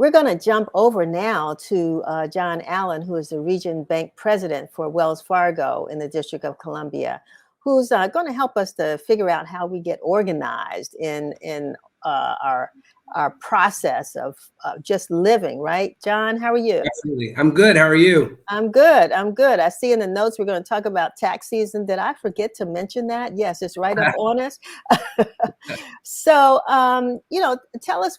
We're going to jump over now to John Allen, who is the Region Bank President for Wells Fargo in the District of Columbia, who's going to help us to figure out how we get organized in our process of just living, right? John, how are you? Absolutely. I'm good. How are you? I'm good. I'm good. I see in the notes we're going to talk about tax season. Did I forget to mention that? Yes, it's right up on us. So, tell us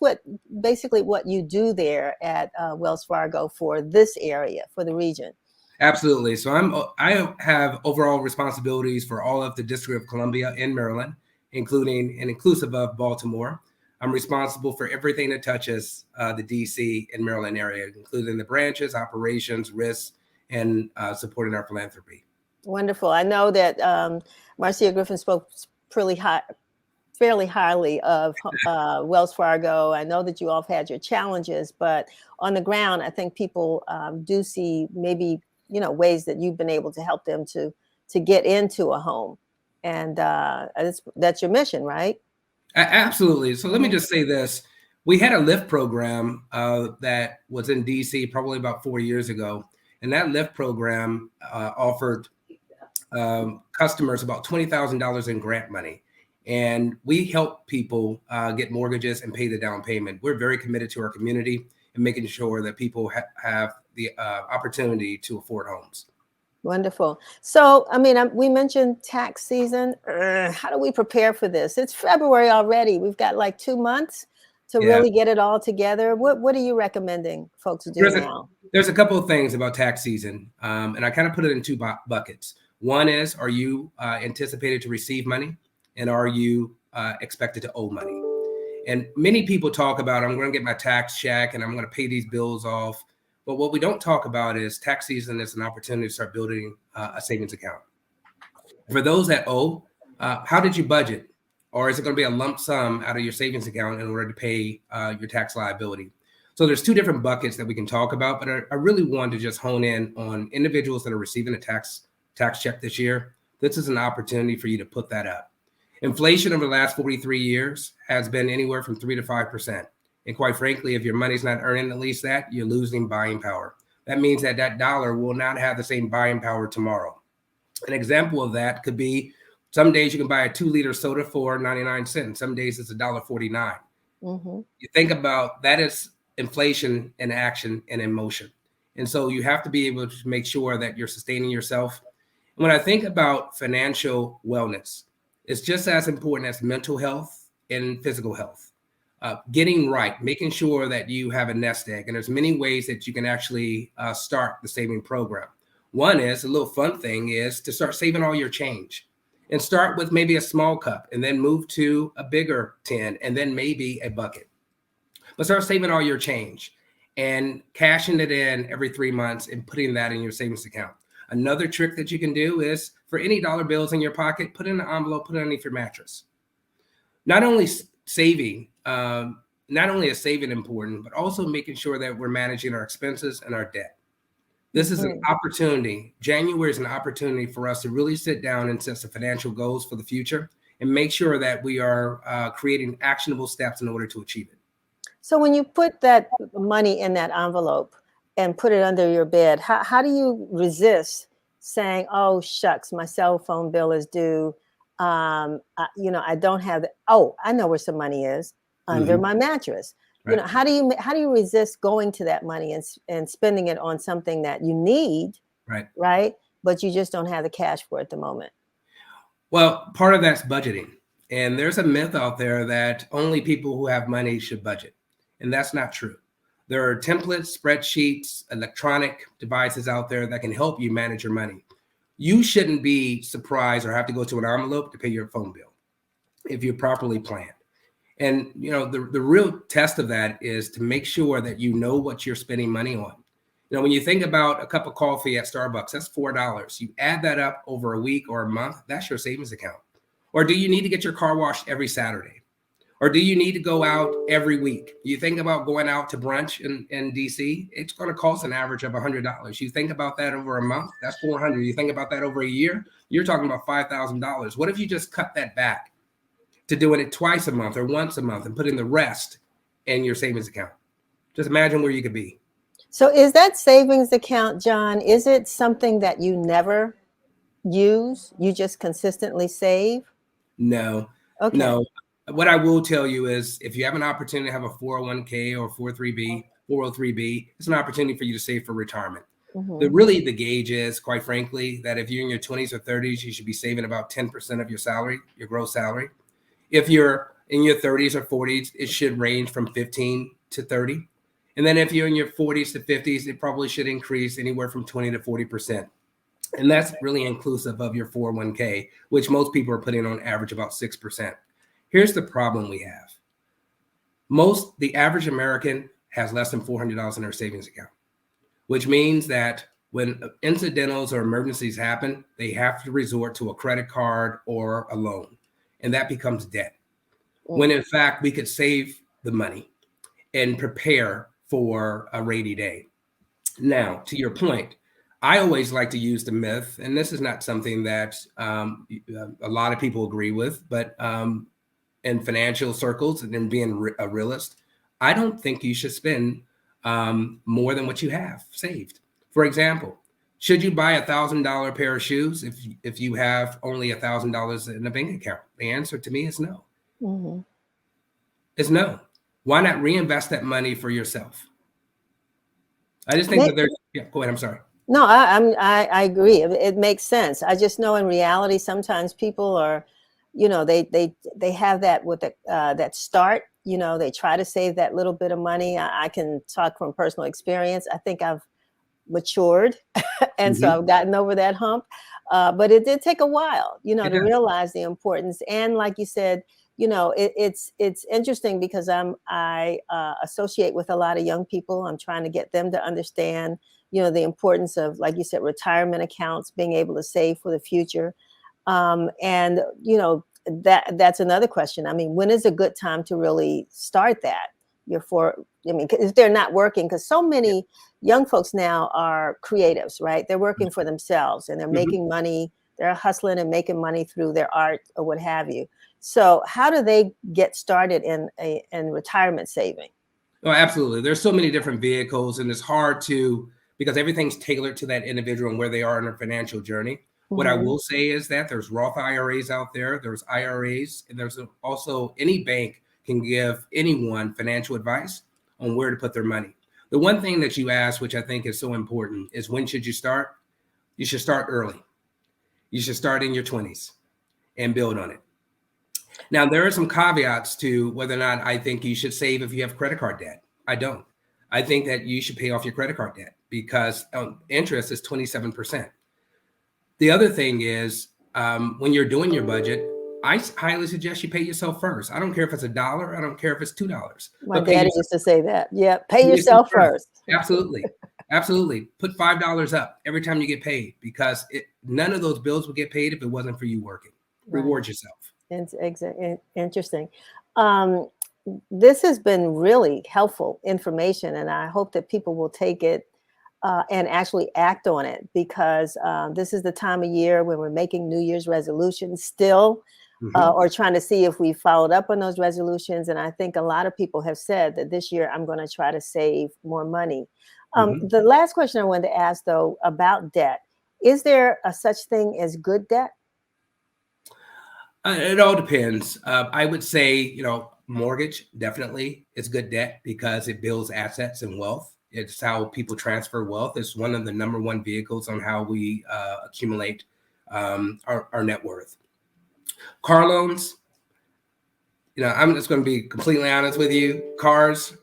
basically what you do there at Wells Fargo for this area, for the region. Absolutely. So I have overall responsibilities for all of the District of Columbia in Maryland, including and inclusive of Baltimore. I'm responsible for everything that touches the DC and Maryland area, including the branches, operations, risks, and supporting our philanthropy. Wonderful. I know that Marcia Griffin spoke fairly highly of Wells Fargo. I know that you all have had your challenges, but on the ground, I think people do see maybe ways that you've been able to help them to get into a home, and that's your mission, right? Absolutely. So let me just say this. We had a LIFT program that was in DC probably about 4 years ago. And that LIFT program offered customers about $20,000 in grant money. And we help people get mortgages and pay the down payment. We're very committed to our community and making sure that people have the opportunity to afford homes. Wonderful. So, we mentioned tax season. How do we prepare for this? It's February already. We've got like 2 months to really get it all together. What are you recommending folks do now? There's a couple of things about tax season, and I kind of put it in two buckets. One is, are you anticipated to receive money, and are you expected to owe money? And many people talk about, I'm going to get my tax check, and I'm going to pay these bills off. But what we don't talk about is tax season is an opportunity to start building a savings account. For those that owe, how did you budget? Or is it going to be a lump sum out of your savings account in order to pay your tax liability? So there's two different buckets that we can talk about, but I really want to just hone in on individuals that are receiving a tax check this year. This is an opportunity for you to put that up. Inflation over the last 43 years has been anywhere from 3 to 5%. And quite frankly, if your money's not earning at least that, you're losing buying power. That means that dollar will not have the same buying power tomorrow. An example of that could be some days you can buy a 2-liter soda for 99 cents. Some days it's $1.49. Mm-hmm. You think about that is inflation in action and in motion. And so you have to be able to make sure that you're sustaining yourself. And when I think about financial wellness, it's just as important as mental health and physical health. Getting right, making sure that you have a nest egg. And there's many ways that you can actually start the saving program. One is, a little fun thing is to start saving all your change and start with maybe a small cup and then move to a bigger tin and then maybe a bucket. But start saving all your change and cashing it in every 3 months and putting that in your savings account. Another trick that you can do is for any dollar bills in your pocket, put in an envelope, put it underneath your mattress. Not only saving, not only is saving important, but also making sure that we're managing our expenses and our debt. This is an opportunity. January is an opportunity for us to really sit down and set some financial goals for the future and make sure that we are creating actionable steps in order to achieve it. So when you put that money in that envelope and put it under your bed, how do you resist saying, oh, shucks, my cell phone bill is due. I don't have I know where some money is under my mattress. Right. How do you resist going to that money and spending it on something that you need, right? But you just don't have the cash for it at the moment. Well, part of that's budgeting. And there's a myth out there that only people who have money should budget. And that's not true. There are templates, spreadsheets, electronic devices out there that can help you manage your money. You shouldn't be surprised or have to go to an envelope to pay your phone bill if you're properly planned. And, the real test of that is to make sure that you know what you're spending money on. When you think about a cup of coffee at Starbucks, that's $4. You add that up over a week or a month, that's your savings account. Or do you need to get your car washed every Saturday? Or do you need to go out every week? You think about going out to brunch in DC, it's going to cost an average of $100. You think about that over a month, that's $400. You think about that over a year, you're talking about $5,000. What if you just cut that back to doing it twice a month or once a month and putting the rest in your savings account? Just imagine where you could be. So is that savings account, John, is it something that you never use? You just consistently save? No, Okay. no. What I will tell you is if you have an opportunity to have a 401k or 403b, it's an opportunity for you to save for retirement. Hmm. The gauge is, quite frankly, that if you're in your 20s or 30s, you should be saving about 10% of your salary, your gross salary. If you're in your 30s or 40s, it should range from 15 to 30. And then if you're in your 40s to 50s, it probably should increase anywhere from 20 to 40%. And that's really inclusive of your 401k, which most people are putting on average about 6%. Here's the problem we have. The average American has less than $400 in their savings account, which means that when incidentals or emergencies happen, they have to resort to a credit card or a loan, and that becomes debt. When in fact, we could save the money and prepare for a rainy day. Now, to your point, I always like to use the myth, and this is not something that a lot of people agree with, but in financial circles and in being a realist, I don't think you should spend more than what you have saved. For example, should you buy $1,000 pair of shoes if you have only $1,000 in a bank account? The answer to me is no. Hmm. Is no. Why not reinvest that money for yourself? I just think that there's, yeah, go ahead. I'm sorry. No, I agree. It makes sense. I just know in reality, sometimes people are, they have that with that start. They try to save that little bit of money. I can talk from personal experience. I think I've matured, and so Mhm. I've gotten over that hump. But it did take a while, It to does. realize the importance. And like you said, it's interesting because I associate with a lot of young people. I'm trying to get them to understand, the importance of, like you said, retirement accounts, being able to save for the future. And that's another question. I mean, when is a good time to really start that? If they're not working, because so Yeah. many young folks now are creatives, right? They're working for themselves and they're Mhm. making money. They're hustling and making money through their art or what have you. So, how do they get started in retirement saving? Oh, absolutely. There's so many different vehicles, and it's hard to because everything's tailored to that individual and where they are in their financial journey. What I Hmm. will say is that there's Roth IRAs out there, there's IRAs, and there's also any bank can give anyone financial advice on where to put their money. The one thing that you asked, which I think is so important, is when should you start? You should start early. You should start in your 20s and build on it. Now, there are some caveats to whether or not I think you should save if you have credit card debt. I don't. I think that you should pay off your credit card debt because interest is 27%. The other thing is when you're doing your budget, I highly suggest you pay yourself first. I don't care if it's $1. I don't care if it's $2, My but pay daddy yourself, used to say that. Yeah, pay pay yourself yourself first. first. Absolutely. Absolutely. Put $5 up every time you get paid because none of those bills would get paid if it wasn't for you working. Right. Reward yourself. It's interesting. Um, this has been really helpful information, and I hope that people will take it and actually act on it because this is the time of year when we're making New Year's resolutions still, Mhm. or trying to see if we followed up on those resolutions. And I think a lot of people have said that this year I'm going to try to save more money. Mhm. The last question I wanted to ask, though, about debt: is there a such thing as good debt? It all depends. I would say, mortgage definitely is good debt because it builds assets and wealth. It's how people transfer wealth. It's one of the number one vehicles on how we accumulate our net worth. Car loans, I'm just going to be completely honest with you. Cars,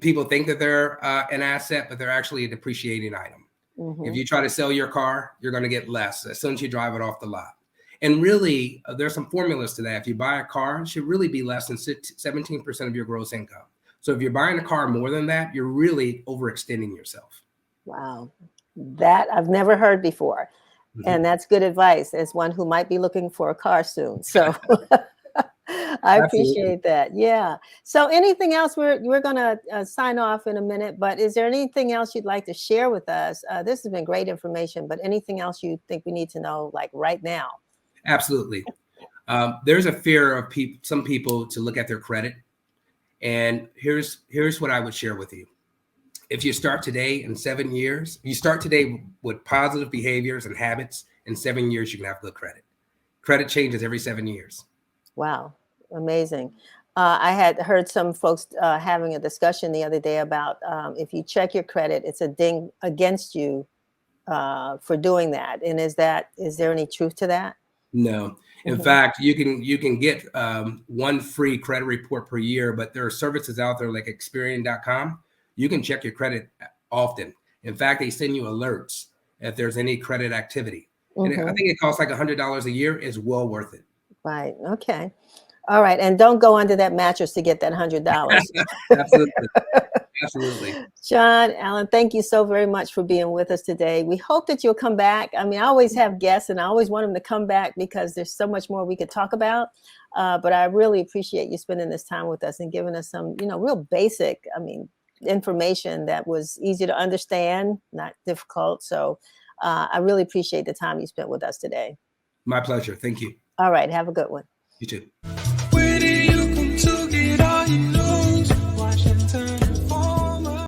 people think that they're an asset, but they're actually a depreciating item. If Hmm. you try to sell your car, you're going to get less as soon as you drive it off the lot. And really, there's some formulas to that. If you buy a car, it should really be less than 17% of your gross income. So if you're buying a car more than that, you're really overextending yourself. Wow, that I've never heard before. And Mhm. that's good advice as one who might be looking for a car soon. So I Absolutely. appreciate that. Yeah. So anything else? We're going to sign off in a minute, but is there anything else you'd like to share with us? This has been great information, but anything else you think we need to know, like right now? Absolutely. There's a fear of some people to look at their credit. And here's what I would share with you. if you start today, in 7 years, you start today with positive behaviors and habits, in 7 years, you can have good credit. Credit changes every 7 years. Wow, amazing. I had heard some folks having a discussion the other day about if you check your credit, it's a ding against you for doing that. And is there any truth to that? No. In fact, you can get one free credit report per year, but there are services out there like Experian.com. You can check your credit often. In fact, they send you alerts if there's any credit activity. And I think it costs like $100 a year. It's well worth it. Right. Okay. All right. And don't go under that mattress to get that $100. Absolutely. Absolutely. John, Alan, thank you so very much for being with us today. We hope that you'll come back. I mean, I always have guests and I always want them to come back because there's so much more we could talk about. But I really appreciate you spending this time with us and giving us some, real basic, information that was easy to understand, not difficult. So I really appreciate the time you spent with us today. My pleasure. Thank you. All right. Have a good one. You too.